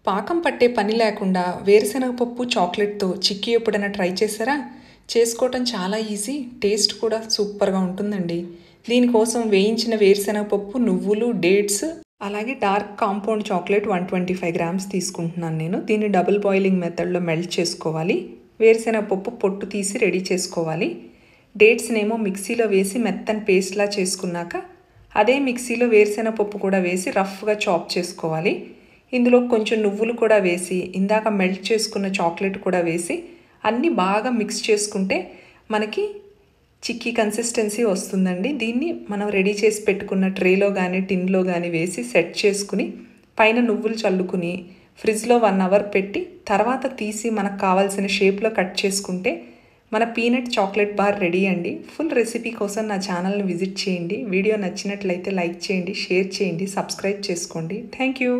పాకం పట్టే పని లేకుండా వేరుశనగ పప్పు చాక్లెట్తో చిక్కీ ఎప్పుడైనా ట్రై చేశారా? చేసుకోవటం చాలా ఈజీ, టేస్ట్ కూడా సూపర్గా ఉంటుందండి. దీనికోసం వేయించిన వేరుశనగ పప్పు, నువ్వులు, డేట్స్, అలాగే డార్క్ కాంపౌండ్ చాక్లెట్ 125 గ్రామ్స్ తీసుకుంటున్నాను నేను. దీన్ని డబుల్ బాయిలింగ్ మెథడ్లో మెల్ట్ చేసుకోవాలి. వేరుశనగ పప్పు పొట్టు తీసి రెడీ చేసుకోవాలి. డేట్స్నేమో మిక్సీలో వేసి మెత్తని పేస్ట్లా చేసుకున్నాక అదే మిక్సీలో వేరుశనగ పప్పు కూడా వేసి రఫ్గా చాప్ చేసుకోవాలి. ఇందులో కొంచెం నువ్వులు కూడా వేసి ఇందాక మెల్ట్ చేసుకున్న చాక్లెట్ కూడా వేసి అన్నీ బాగా మిక్స్ చేసుకుంటే మనకి చిక్కీ కన్సిస్టెన్సీ వస్తుందండి. దీన్ని మనం రెడీ చేసి పెట్టుకున్న ట్రేలో కానీ టిన్లో కానీ వేసి సెట్ చేసుకుని పైన నువ్వులు చల్లుకుని ఫ్రిడ్జ్లో 1 అవర్ పెట్టి తర్వాత తీసి మనకు కావాల్సిన షేప్లో కట్ చేసుకుంటే మన పీనట్ చాక్లెట్ బార్ రెడీ అండి. ఫుల్ రెసిపీ కోసం నా ఛానల్ని విజిట్ చేయండి. వీడియో నచ్చినట్లయితే లైక్ చేయండి, షేర్ చేయండి, సబ్స్క్రైబ్ చేసుకోండి. Thank you.